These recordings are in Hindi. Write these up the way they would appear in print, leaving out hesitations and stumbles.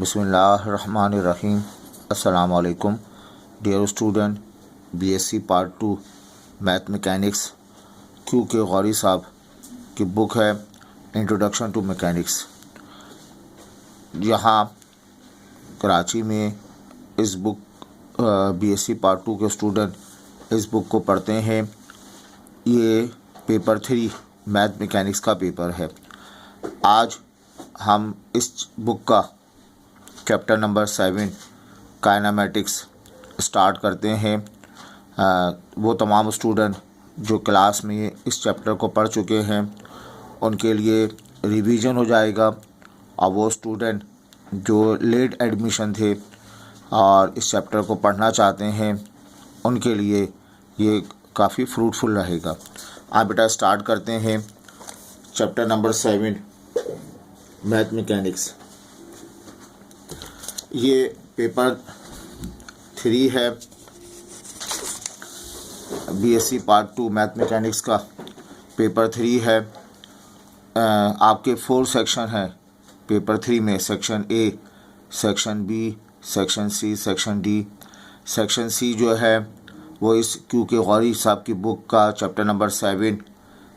बिस्मिल्लाहिर्रहमानिर्रहीम। अस्सलाम वालेकुम dear student. BSc part 2 math mechanics Q K Ghori साहब की बुक है इंट्रोडक्शन टू मैकेनिक्स। यहाँ कराची में इस बुक बीएससी पार्ट 2 के स्टूडेंट इस बुक को पढ़ते हैं। ये पेपर 3 मैथ मैकेनिक्स का पेपर है। आज हम इस बुक का चैप्टर नंबर 7 काइनेमेटिक्स स्टार्ट करते हैं। वो तमाम स्टूडेंट जो क्लास में इस चैप्टर को पढ़ चुके हैं उनके लिए रिवीजन हो जाएगा, और वो स्टूडेंट जो लेट एडमिशन थे और इस चैप्टर को पढ़ना चाहते हैं उनके लिए ये काफ़ी फ्रूटफुल रहेगा। आप बेटा स्टार्ट करते हैं चैप्टर नंबर 7 मैथ मैकेनिक्स। ये पेपर 3 है बीएससी पार्ट 2 मैथ मैकेनिक्स का। पेपर 3 है। आपके 4 सेक्शन हैं पेपर 3 में। Section A, section B, section C, section D. Section C जो है वो इस क्यू के गौरी साहब की बुक का chapter number 7,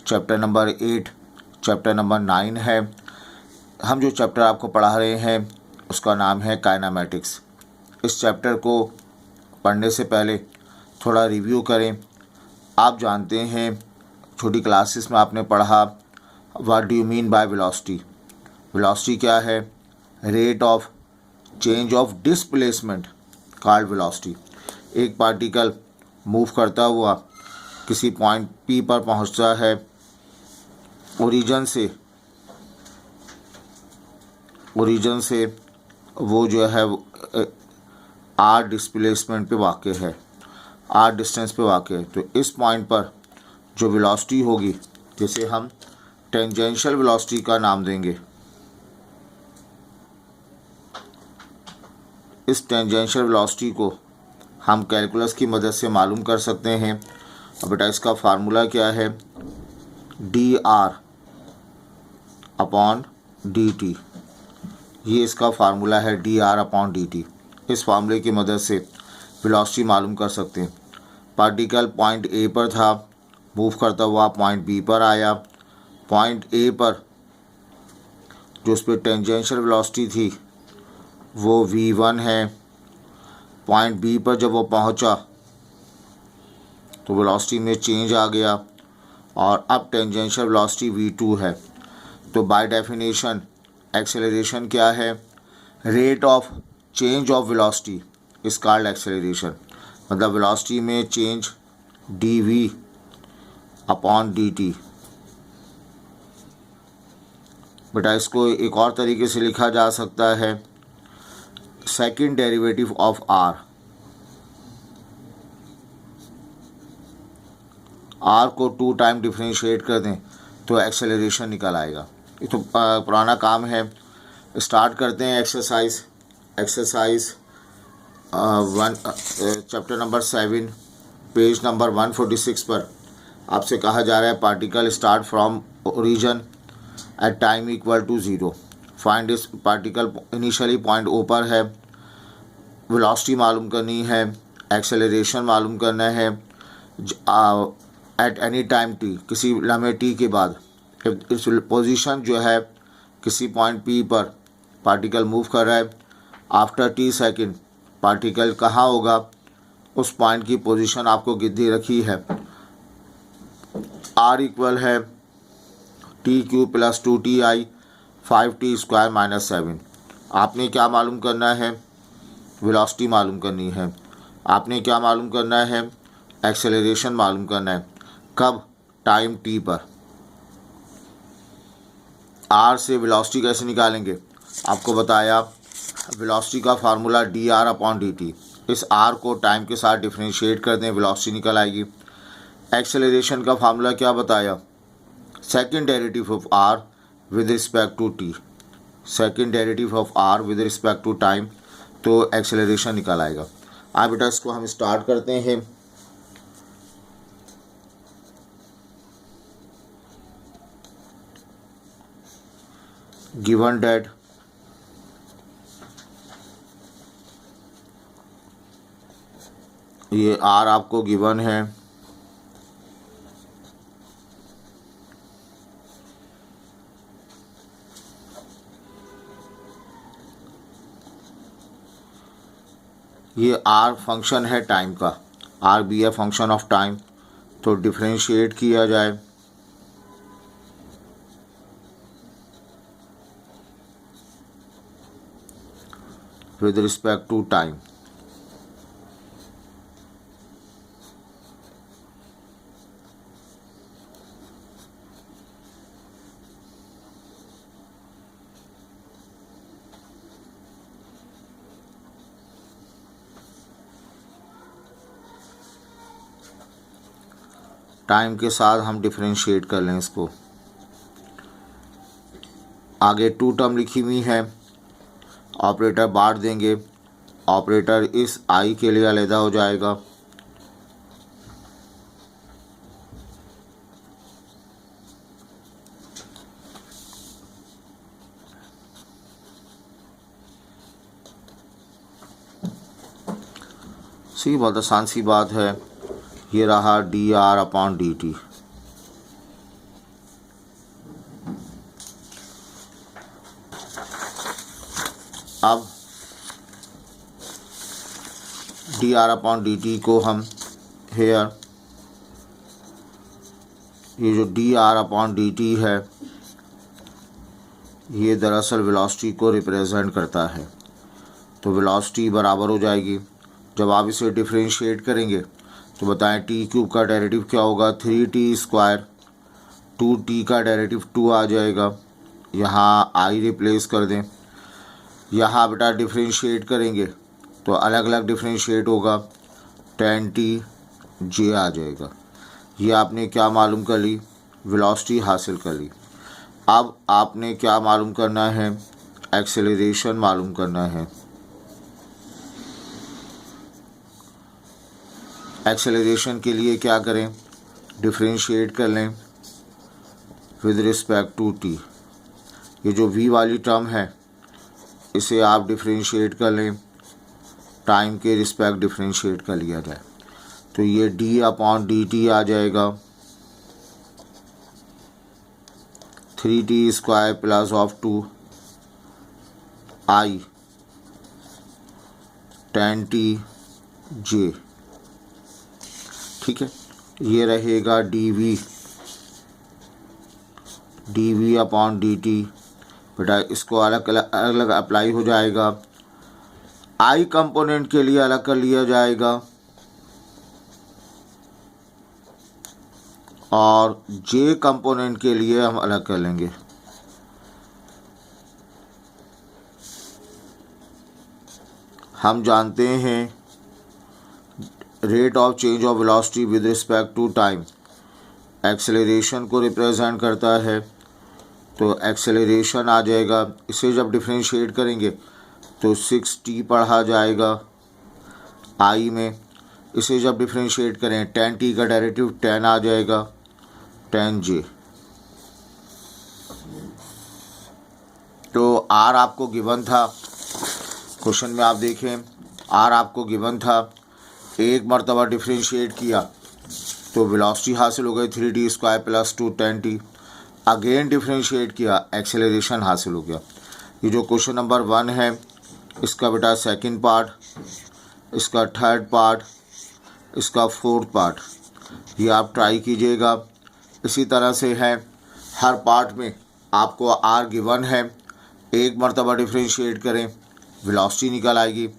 chapter number 8, chapter number 9 है। हम जो चैप्टर आपको पढ़ा रहे हैं उसका नाम है काइनेमेटिक्स। इस चैप्टर को पढ़ने से पहले थोड़ा रिव्यू करें। आप जानते हैं छोटी क्लासेस में आपने पढ़ा what do you mean by velocity. Velocity क्या है? Rate of change of displacement called velocity. एक पार्टिकल मूव करता हुआ किसी पॉइंट पी पर पहुंचता है, ओरिजिन से वो जो है आर डिस्प्लेसमेंट पे वाक़ है, आर डिस्टेंस पे वाक़ है। तो इस पॉइंट पर जो वेलोसिटी होगी, जिसे हम टेंजेंशियल वेलोसिटी का नाम देंगे, इस टेंजेंशियल वेलोसिटी को हम कैलकुलस की मदद से मालूम कर सकते हैं। अब बेटा इसका फार्मूला क्या है? D R upon D T. ये इसका फार्मूला है, D R upon D T. इस फार्मूले की मदद से वेलोसिटी मालूम कर सकते हैं। पार्टिकल पॉइंट ए पर था, मूव करता हुआ पॉइंट बी पर आया। पॉइंट ए पर जो उस पर टेंजेंशियल वेलोसिटी थी वो v1 है। पॉइंट बी पर जब वो पहुंचा तो वेलोसिटी में चेंज आ गया और अब टेंजेंशियल वेलोसिटी v2 है। तो बाय डेफिनेशन एक्सेलरेशन क्या है? Rate of change of velocity is called acceleration. मतलब वेलोसिटी में चेंज dv अपॉन dt। बेटा इसको एक और तरीके से लिखा जा सकता है, second derivative of r। r को 2 टाइम डिफरेंशिएट कर दें तो एक्सेलरेशन निकल आएगा। ये तो पुराना काम है। स्टार्ट करते हैं exercise 1 chapter number 7 page number 146 पर आपसे कहा जा रहा है particle start from origin at time equal to 0। Find this particle. Initially point O पर है, वेलोसिटी मालूम करनी है, एक्सेलरेशन मालूम करना है एट एनी टाइम टी, किसी लम्हे टी के बाद। इस पोजीशन जो है किसी पॉइंट पी पर पार्टिकल मूव कर रहा है, आफ्टर टी सेकंड पार्टिकल कहाँ होगा, उस पॉइंट की पोजीशन आपको दे रखी है। आर इक्वल है T Q plus 2ti 5t square minus 7। आपने क्या मालूम करना है? वेलोसिटी मालूम करनी है। आपने क्या मालूम करना है? एक्सेलरेशन मालूम करना है। कब? टाइम टी पर। आर से वेलोसिटी कैसे निकालेंगे? आपको बताया वेलोसिटी का formula D R upon D T. इस आर को टाइम के साथ डिफरेंशिएट कर दें, वेलोसिटी निकल आएगी। एक्सेलरेशन का फार्मूला क्या बताया? Second derivative of r with respect to t. Second derivative of r with respect to time, तो एक्सेलरेशन निकल आएगा। आप बेटा इसको हम स्टार्ट करते हैं। गिवन डेट ये आर आपको गिवन है, ये आर फंक्शन है टाइम का, आर भी है फंक्शन ऑफ टाइम। तो डिफरेंशिएट किया जाए with respect to time. Time के साथ हम डिफरेंशिएट कर लें इसको। आगे टू टर्म लिखी हुई है, ऑपरेटर बांट देंगे, ऑपरेटर इस आई के लिए अलहदा हो जाएगा, सी बहुत आसान सी बात है। ये रहा D R upon D T. अब D R upon D T को हम हेयर, ये जो D R upon D T है ये दरअसल वेलोसिटी को रिप्रेजेंट करता है। तो वेलोसिटी बराबर हो जाएगी, जब आप इसे डिफरेंशिएट करेंगे तो बताएं टी क्यूब का डेरिवेटिव क्या होगा, 3t स्क्वायर, 2t का डेरिवेटिव 2 आ जाएगा, यहाँ आई रिप्लेस कर दें। यहाँ बेटा डिफरेंशिएट करेंगे तो अलग अलग डिफरेंशिएट होगा, 10t जे आ जाएगा। ये आपने क्या मालूम कर ली, वेलोसिटी हासिल कर ली। अब आपने क्या मालूम करना है, एक्सेलरेशन मालूम करना है। एक्सेलरेशन के लिए क्या करें, डिफरेंशिएट कर लें विद रिस्पेक्ट टू टी। ये जो v वाली टर्म है इसे आप डिफरेंशिएट कर लें, टाइम के रिस्पेक्ट डिफरेंशिएट कर लिया जाए तो ये d अपॉन डी टी आ जाएगा, 3t square plus of 2 i 10t j. ठीक है, ये रहेगा d v upon D t. बेटा इसको अलग अलग अप्लाई हो जाएगा, आई कंपोनेंट के लिए अलग कर लिया जाएगा और जे कंपोनेंट के लिए हम अलग कर लेंगे। हम जानते हैं rate of change of velocity with respect to time acceleration को रिप्रेजेंट करता है, तो एक्सेलरेशन आ जाएगा। इसे जब डिफरेंशिएट करेंगे तो 6t पढ़ा जाएगा आई में। इसे जब डिफरेंशिएट करें 10t का डेरिवेटिव 10 आ जाएगा, 10j। तो आर आपको गिवन था, क्वेश्चन में आप देखें आर आपको गिवन था, एक मरतबा डिफरेंशिएट किया तो वेलोसिटी हासिल हो गई 3t square plus 2 10t। Again differentiate किया, एक्सेलरेशन हासिल हो गया। ये जो क्वेश्चन नंबर 1 है इसका बेटा सेकंड पार्ट, इसका थर्ड पार्ट, इसका फोर्थ पार्ट, ये आप ट्राई कीजिएगा। इसी तरह से है, हर पार्ट में आपको आर गिवन है, एक मरतबा डिफरेंशिएट करें वेलोसिटी निकल आएगी,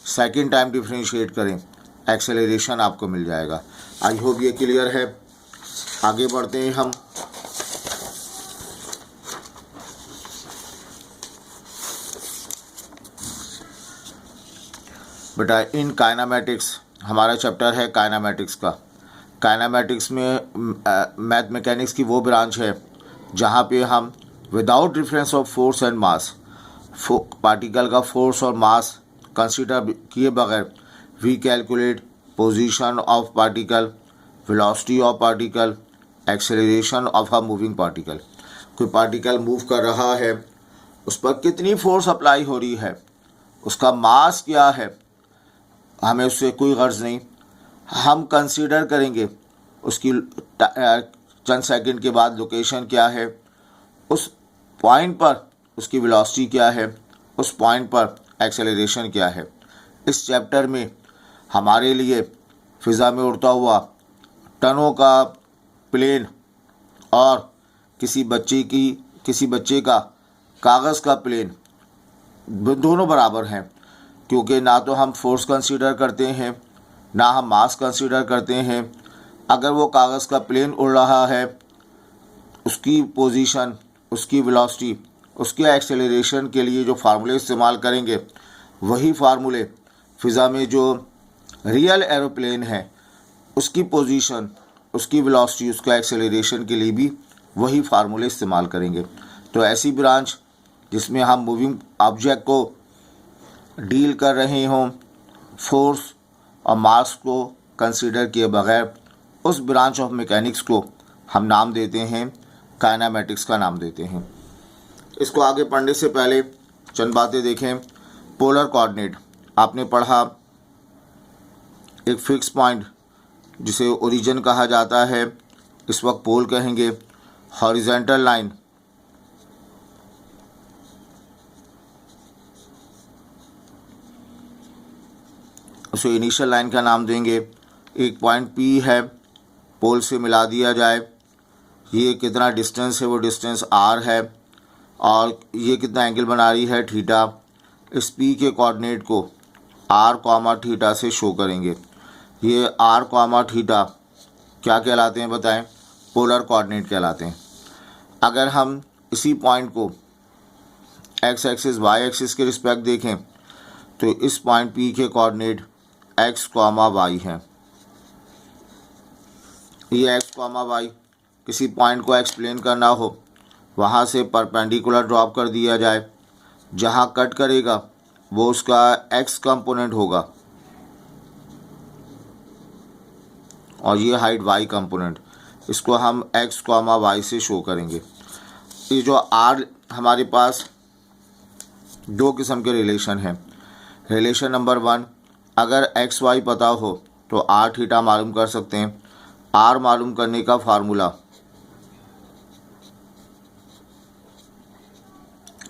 सेकंड टाइम डिफरेंशिएट करें एक्सेलरेशन आपको मिल जाएगा। आई होप ये क्लियर है। आगे बढ़ते हैं हम। बेटा इन काइनामेटिक्स, हमारा चैप्टर है काइनामेटिक्स का। काइनामेटिक्स में मैथ मैकेनिक्स की वो ब्रांच है जहाँ पे हम without difference of force and mass, particle का फोर्स और मास कंसीडर किए बगैर we calculate position of particle, velocity of particle, acceleration of a moving particle. कोई पार्टिकल मूव कर रहा है, उस पर कितनी फोर्स अप्लाई हो रही है, उसका मास क्या है, हमें उससे कोई गर्ज नहीं। हम कंसीडर करेंगे उसकी चंद सेकंड के बाद लोकेशन क्या है, उस पॉइंट पर उसकी वेलोसिटी क्या है, उस पॉइंट पर एक्सेलरेशन क्या है। इस चैप्टर में हमारे लिए फ़िज़ा में उड़ता हुआ टनों का प्लेन और किसी बच्चे का कागज़ का प्लेन दोनों बराबर हैं, क्योंकि ना तो हम फोर्स कंसीडर करते हैं ना हम मास कंसीडर करते हैं। अगर वो कागज़ का प्लेन उड़ रहा है, उसकी पोजीशन, उसकी वेलोसिटी, उसके एक्सेलरेशन के लिए जो फार्मूले इस्तेमाल करेंगे वही फार्मूले फ़िज़ा में जो रियल एरोप्लेन है उसकी पोजीशन, उसकी वेलोसिटी, उसका एक्सेलरेशन के लिए भी वही फार्मूले इस्तेमाल करेंगे। तो ऐसी ब्रांच जिसमें हम मूविंग ऑब्जेक्ट को डील कर रहे हों, फोर्स और मास को कंसीडर किए बगैर, उस ब्रांच ऑफ मैकेनिक्स को हम नाम देते हैं, काइनेमेटिक्स का नाम देते हैं। इसको आगे पढ़ने से पहले चंद बातें देखें। पोलर कोऑर्डिनेट आपने पढ़ा, एक फिक्स पॉइंट जिसे ओरिजिन कहा जाता है, इस वक्त पोल कहेंगे। हॉरिजॉन्टल लाइन उसे इनिशियल लाइन का नाम देंगे। एक पॉइंट P है, पोल से मिला दिया जाए, ये कितना डिस्टेंस है, वो डिस्टेंस r है, और ये कितना एंगल बना रही है, थीटा। इस P के कोऑर्डिनेट को r, थीटा से शो करेंगे। ये r, थीटा क्या कहलाते हैं बताएं? पोलर कोऑर्डिनेट कहलाते हैं। अगर हम इसी पॉइंट को x एक्सिस, y एक्सिस के रिस्पेक्ट देखें तो इस पॉइंट P के कोऑर्डिनेट x, y हैं। ये x, y किसी पॉइंट को एक्सप्लेन करना हो, वहाँ से परपेंडिकुलर ड्रॉप कर दिया जाए, जहाँ कट करेगा वो उसका x कंपोनेंट होगा और ये हाइट y कंपोनेंट, इसको हम x, y से शो करेंगे। ये जो r हमारे पास दो किस्म के रिलेशन हैं। रिलेशन नंबर 1, अगर x, y पता हो तो r, थीटा मालूम कर सकते हैं। r मालूम करने का फार्मूला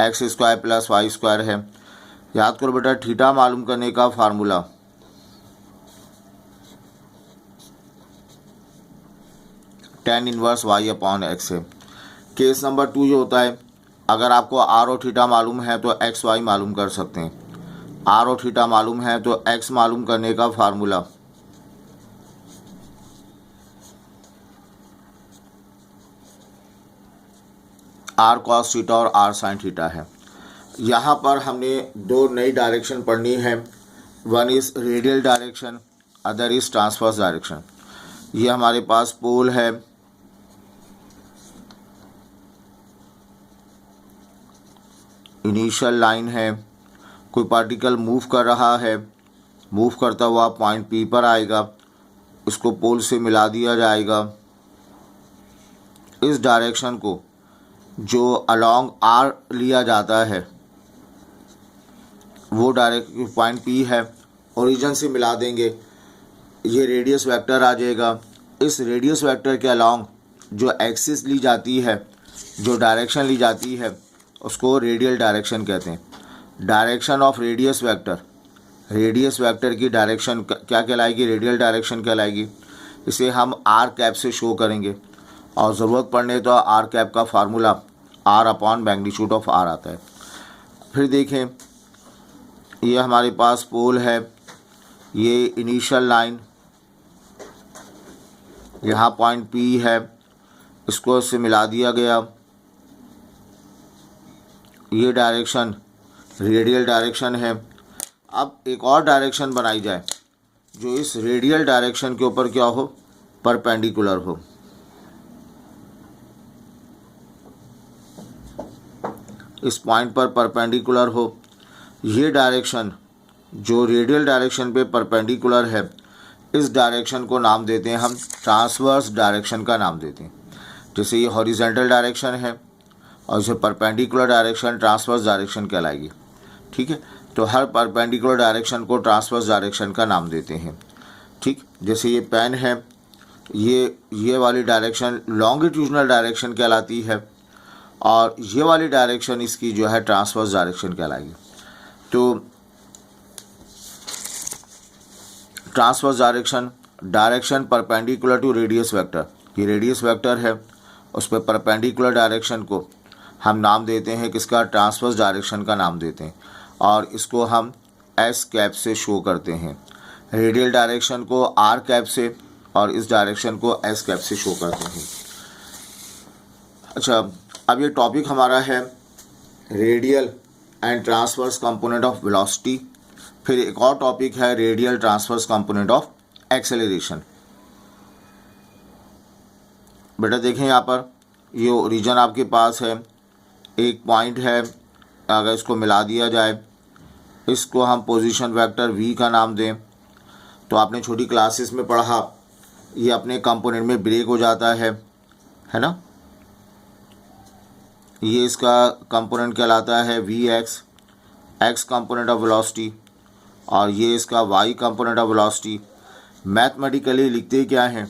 x² + y² है। याद करो बेटा, थीटा मालूम करने का फार्मूला tan इनवर्स y/x है। केस नंबर 2 ये होता है, अगर आपको r और थीटा मालूम है तो x, y मालूम कर सकते हैं। r और थीटा मालूम है तो x मालूम करने का फार्मूला r cos थीटा और r sin थीटा है। यहाँ पर हमने दो नई डायरेक्शन पढ़नी है। One is radial direction, other is transverse direction. ये हमारे पास पोल है, इनिशियल लाइन है, कोई पार्टिकल मूव कर रहा है, मूव करता हुआ पॉइंट P पर आएगा, इसको पोल से मिला दिया जाएगा। इस डायरेक्शन को जो अलोंग R लिया जाता है वो डायरेक्ट पॉइंट P है, ओरिजिन से मिला देंगे, ये रेडियस वेक्टर आ जाएगा। इस रेडियस वेक्टर के अलोंग जो एक्सिस ली जाती है, जो डायरेक्शन ली जाती है, उसको रेडियल डायरेक्शन कहते हैं। Direction of radius vector, radius vector की डायरेक्शन क्या कहलाएगी? रेडियल डायरेक्शन कहलाएगी। इसे हम r कैप से शो करेंगे और ज़रूरत पड़ने तो r कैप का फार्मूला r/मैग्नीट्यूड ऑफ r आता है। फिर देखें, ये हमारे पास पोल है, ये इनिशियल लाइन, यहाँ पॉइंट P है, इसको इससे मिला दिया गया। ये डायरेक्शन रेडियल डायरेक्शन है। अब एक और डायरेक्शन बनाई जाए जो इस रेडियल डायरेक्शन के ऊपर क्या हो? परपेंडिकुलर हो। इस पॉइंट पर परपेंडिकुलर हो। ये डायरेक्शन जो रेडियल डायरेक्शन पे परपेंडिकुलर है, इस डायरेक्शन को नाम देते हैं हम ट्रांसवर्स डायरेक्शन का नाम देते हैं। जैसे ये हॉरिजॉन्टल डायरेक्शन है और इसे परपेंडिकुलर डायरेक्शन ट्रांसवर्स डायरेक्शन कहलाएगी। ठीक है, तो हर परपेंडिकुलर डायरेक्शन को ट्रांसवर्स डायरेक्शन का नाम देते हैं। ठीक, जैसे ये पेन है, ये वाली डायरेक्शन लॉन्गिट्यूडनल डायरेक्शन कहलाती है और ये वाली डायरेक्शन इसकी जो है ट्रांसवर्स डायरेक्शन कहलाएगी। तो transverse direction perpendicular to radius vector, ये रेडियस वेक्टर है, उस पर परपेंडिकुलर डायरेक्शन को हम नाम देते हैं किसका, ट्रांसवर्स डायरेक्शन का नाम देते हैं और इसको हम एस कैप से शो करते हैं। रेडियल डायरेक्शन को आर कैप से और इस डायरेक्शन को एस कैप से शो करते हैं। अच्छा, अब ये टॉपिक हमारा है radial and transverse component of velocity. फिर एक और टॉपिक है radial transverse component of acceleration. बेटा देखें यहाँ पर ये ओरिजिन आपके पास है, एक पॉइंट है, अगर इसको मिला दिया जाए, इसको हम पोजीशन वेक्टर v का नाम दें, तो आपने छोटी क्लासेस में पढ़ा ये अपने कंपोनेंट में ब्रेक हो जाता है ना। ये इसका कंपोनेंट कहलाता है vx, x component of velocity, और ये इसका y component of velocity. Mathematically लिखते क्या हैं,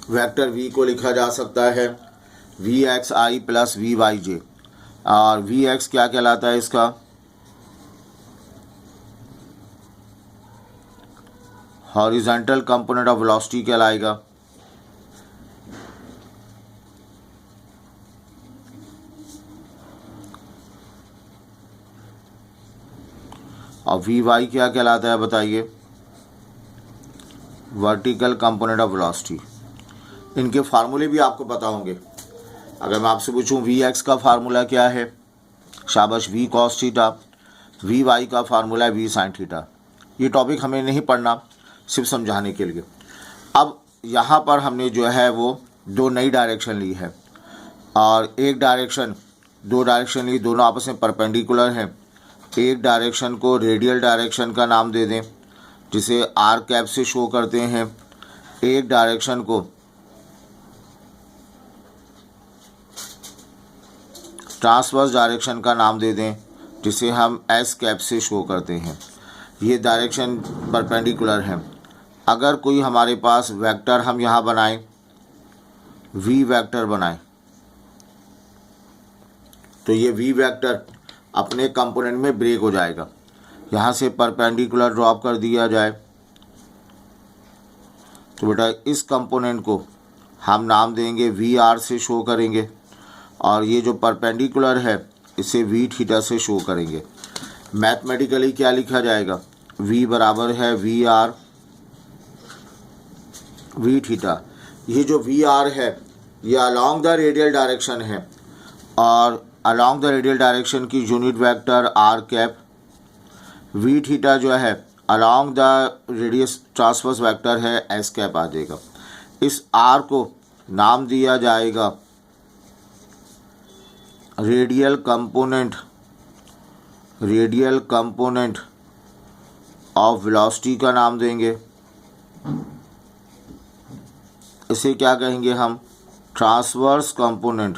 वेक्टर v को लिखा जा सकता है vxi प्लस vyj, और vx क्या कहलाता है इसका, हॉरिजॉन्टल कंपोनेंट ऑफ वेलोसिटी कहलाएगा। और vy क्या कहलाता है बताइए, वर्टिकल कंपोनेंट ऑफ वेलोसिटी। इनके फार्मूले भी आपको पता होंगे। अगर मैं आपसे पूछूं vx का फार्मूला क्या है, शाबाश v cos थीटा, vy का फार्मूला है v sin थीटा। ये टॉपिक हमें नहीं पढ़ना, सिर्फ समझाने के लिए। अब यहाँ पर हमने जो है वो दो नई डायरेक्शन ली है और एक डायरेक्शन, दो डायरेक्शन ली, दोनों आपस में परपेंडिकुलर हैं। एक डायरेक्शन को रेडियल डायरेक्शन का नाम दे दें जिसे आर कैप से शो करते हैं, एक डायरेक्शन को ट्रांसवर्स डायरेक्शन का नाम दे दें जिसे हम एस कैप से शो करते हैं। ये डायरेक्शन परपेंडिकुलर है। अगर कोई हमारे पास वेक्टर हम यहाँ बनाएं, वी वेक्टर बनाएं, तो ये वी वेक्टर अपने कंपोनेंट में ब्रेक हो जाएगा। यहाँ से परपेंडिकुलर ड्रॉप कर दिया जाए तो बेटा इस कंपोनेंट को हम नाम देंगे वी आर से शो करेंगे और ये जो परपेंडिकुलर है इसे वी थीटा से शो करेंगे। मैथमेटिकली क्या लिखा जाएगा, v बराबर है वी आर वी थीटा। ये जो वी आर है ये अलॉन्ग द रेडियल डायरेक्शन है और अलॉन्ग द रेडियल डायरेक्शन की unit vector r cap. V theta जो है along the radius transverse vector है एस कैप आ जाएगा। इस आर को नाम दिया जाएगा रेडियल कंपोनेंट ऑफ वेलोसिटी का नाम देंगे। इसे क्या कहेंगे हम, ट्रांसवर्स कंपोनेंट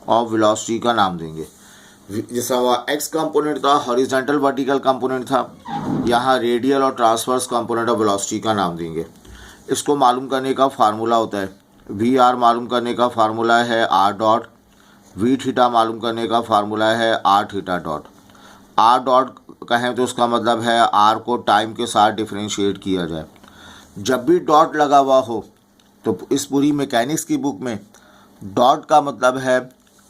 ऑफ वेलोसिटी का नाम देंगे। जैसा वह एक्स कंपोनेंट था, हॉरिजॉन्टल वर्टिकल कंपोनेंट था, यहाँ रेडियल और ट्रांसवर्स कंपोनेंट ऑफ वेलोसिटी का नाम देंगे। इसको मालूम करने का फार्मूला होता है, वी आर मालूम करने का फार्मूला है आर डॉट, वी थीटा मालूम करने का फार्मूला है r theta dot. R dot कहें तो उसका मतलब है आर को टाइम के साथ डिफरेंशिएट किया जाए। जब भी डॉट लगा हुआ हो तो इस पूरी मैकेनिक्स की बुक में डॉट का मतलब है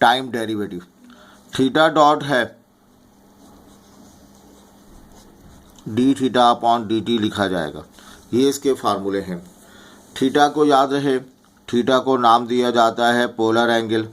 टाइम डेरिवेटिव। थीटा डॉट है D theta upon D T लिखा जाएगा। ये इसके फार्मूले हैं। थीटा को याद रहे, थीटा को नाम दिया जाता है पोलर एंगल।